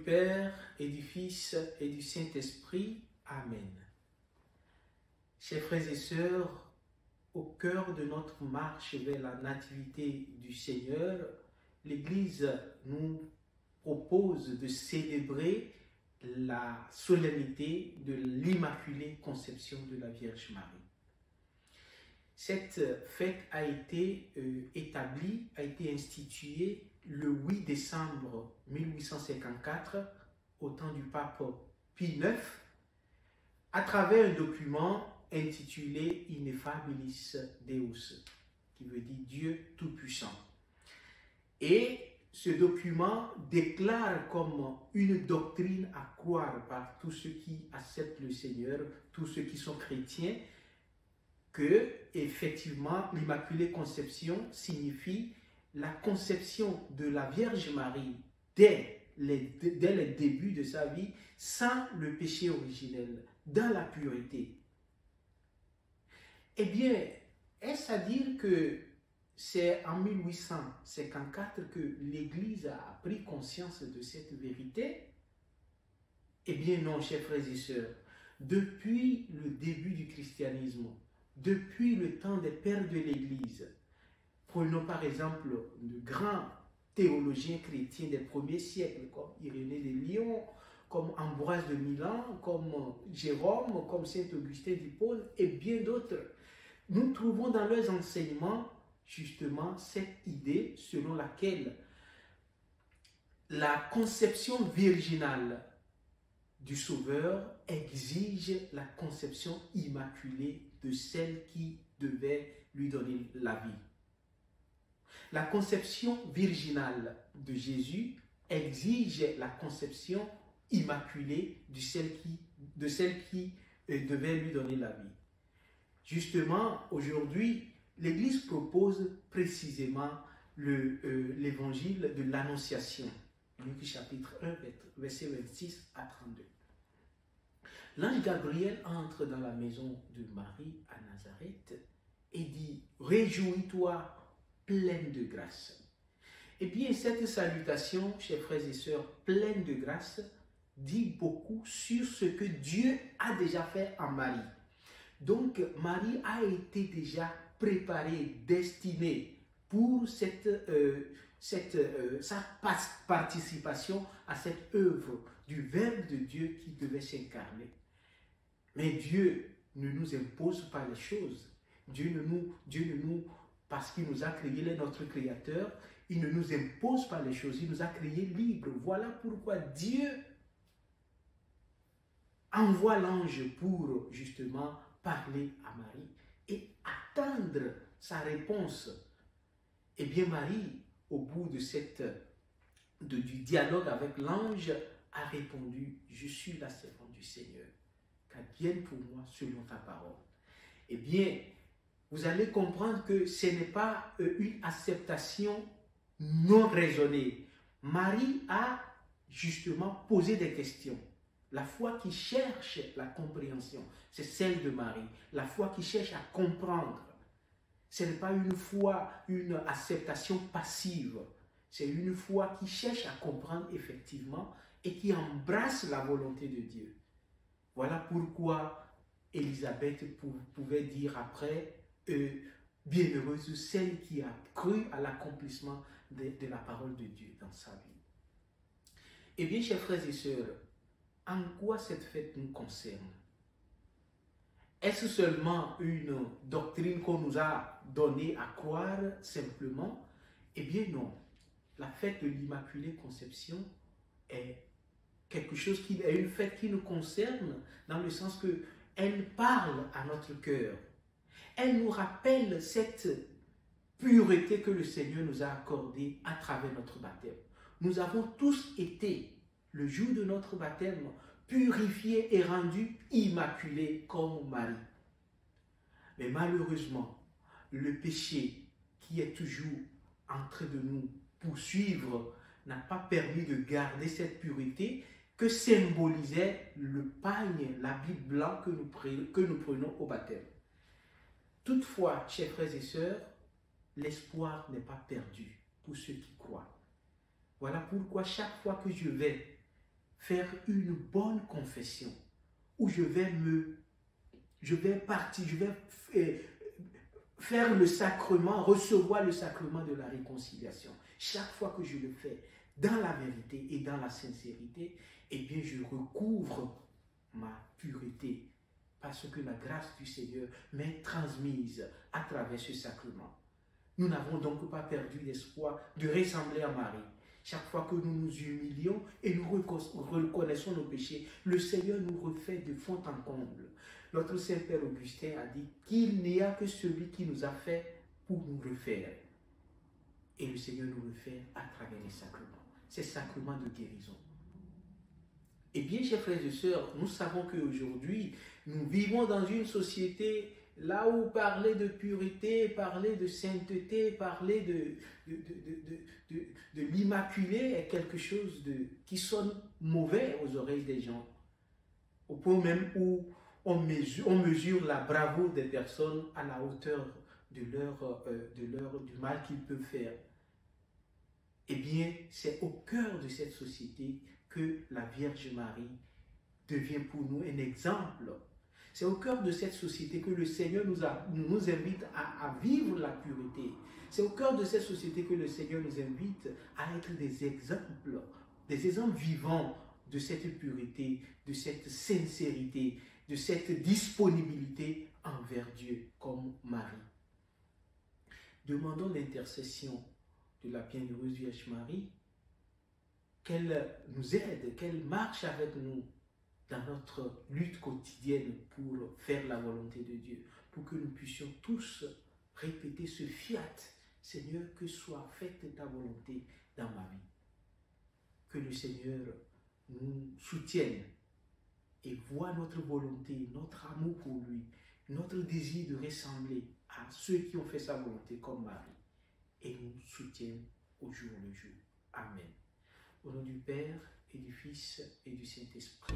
Père et du Fils et du Saint-Esprit. Amen. Chers frères et sœurs, au cœur de notre marche vers la nativité du Seigneur, l'Église nous propose de célébrer la solennité de l'Immaculée Conception de la Vierge Marie. Cette fête a été établie, a été instituée le 8 décembre 1854 au temps du pape Pie IX à travers un document intitulé Ineffabilis Deus, qui veut dire Dieu Tout-Puissant. Et ce document déclare comme une doctrine à croire par tous ceux qui acceptent le Seigneur, tous ceux qui sont chrétiens, que effectivement l'Immaculée Conception signifie la conception de la Vierge Marie dès les débuts de sa vie, sans le péché originel, dans la pureté. Eh bien, est-ce à dire que c'est en 1854 que l'Église a pris conscience de cette vérité? Eh bien non, chers frères et sœurs. Depuis le début du christianisme, depuis le temps des pères de l'Église, prenons par exemple de grands théologiens chrétiens des premiers siècles, comme Irénée de Lyon, comme Ambroise de Milan, comme Jérôme, comme Saint Augustin d'Hippone et bien d'autres. Nous trouvons dans leurs enseignements justement cette idée selon laquelle la conception virginale du Sauveur exige la conception immaculée de celle qui devait lui donner la vie. La conception virginale de Jésus exige la conception immaculée de celle qui devait lui donner la vie. Justement, aujourd'hui, l'Église propose précisément l'évangile de l'Annonciation, Luc chapitre 1, versets 26 à 32. L'ange Gabriel entre dans la maison de Marie à Nazareth et dit « Réjouis-toi, pleine de grâce ». Eh bien, cette salutation, chers frères et sœurs, pleine de grâce, dit beaucoup sur ce que Dieu a déjà fait en Marie. Donc, Marie a été déjà préparée, destinée pour sa participation à cette œuvre du Verbe de Dieu qui devait s'incarner. Mais Dieu ne nous impose pas les choses. Dieu ne nous, parce qu'il nous a créés, il est notre Créateur, il ne nous impose pas les choses, il nous a créés libres. Voilà pourquoi Dieu envoie l'ange pour justement parler à Marie et attendre sa réponse. Eh bien Marie, au bout du dialogue avec l'ange, a répondu « Je suis la servante du Seigneur, qu'advienne pour moi selon ta parole ». Eh bien, vous allez comprendre que ce n'est pas une acceptation non raisonnée. Marie a justement posé des questions. La foi qui cherche la compréhension, c'est celle de Marie. La foi qui cherche à comprendre. Ce n'est pas une foi, une acceptation passive. C'est une foi qui cherche à comprendre effectivement et qui embrasse la volonté de Dieu. Voilà pourquoi Élisabeth pouvait dire après « Bienheureuse celle qui a cru à l'accomplissement de la parole de Dieu dans sa vie. » Eh bien, chers frères et sœurs, en quoi cette fête nous concerne? Est-ce seulement une doctrine qu'on nous a donnée à croire simplement? Eh bien non. La fête de l'Immaculée Conception est quelque chose qui est une fête qui nous concerne dans le sens que elle parle à notre cœur. Elle nous rappelle cette pureté que le Seigneur nous a accordée à travers notre baptême. Nous avons tous été, le jour de notre baptême, purifiés et rendus immaculés comme Marie. Mais malheureusement, le péché qui est toujours en train de nous poursuivre n'a pas permis de garder cette pureté que symbolisait le pagne, l'habit blanc que nous prenons au baptême. Toutefois, chers frères et sœurs, l'espoir n'est pas perdu pour ceux qui croient. Voilà pourquoi chaque fois que je vais faire une bonne confession, où je vais faire le sacrement, recevoir le sacrement de la réconciliation. Chaque fois que je le fais dans la vérité et dans la sincérité, eh bien je recouvre ma pureté parce que la grâce du Seigneur m'est transmise à travers ce sacrement. Nous n'avons donc pas perdu l'espoir de ressembler à Marie. Chaque fois que nous nous humilions et nous reconnaissons nos péchés, le Seigneur nous refait de fond en comble. Notre Saint-Père Augustin a dit qu'il n'y a que celui qui nous a fait pour nous refaire. Et le Seigneur nous refait à travers les sacrements. Ces sacrements de guérison. Eh bien, chers frères et sœurs, nous savons qu'aujourd'hui, nous vivons dans une société là où parler de pureté, parler de sainteté, parler de l'immaculé est quelque chose qui sonne mauvais aux oreilles des gens. Au point même où on mesure la bravoure des personnes à la hauteur du mal qu'ils peuvent faire. Eh bien, c'est au cœur de cette société que la Vierge Marie devient pour nous un exemple. C'est au cœur de cette société que le Seigneur nous invite à vivre la pureté. C'est au cœur de cette société que le Seigneur nous invite à être des exemples vivants de cette pureté, de cette sincérité, de cette disponibilité envers Dieu comme Marie. Demandons l'intercession de la bienheureuse Vierge Marie, qu'elle nous aide, qu'elle marche avec nous dans notre lutte quotidienne pour faire la volonté de Dieu, pour que nous puissions tous répéter ce fiat, Seigneur, que soit faite ta volonté dans ma vie. Que le Seigneur nous soutienne et voit notre volonté, notre amour pour lui, notre désir de ressembler à ceux qui ont fait sa volonté comme Marie, et nous soutienne au jour le jour. Amen. Au nom du Père et du Fils et du Saint-Esprit.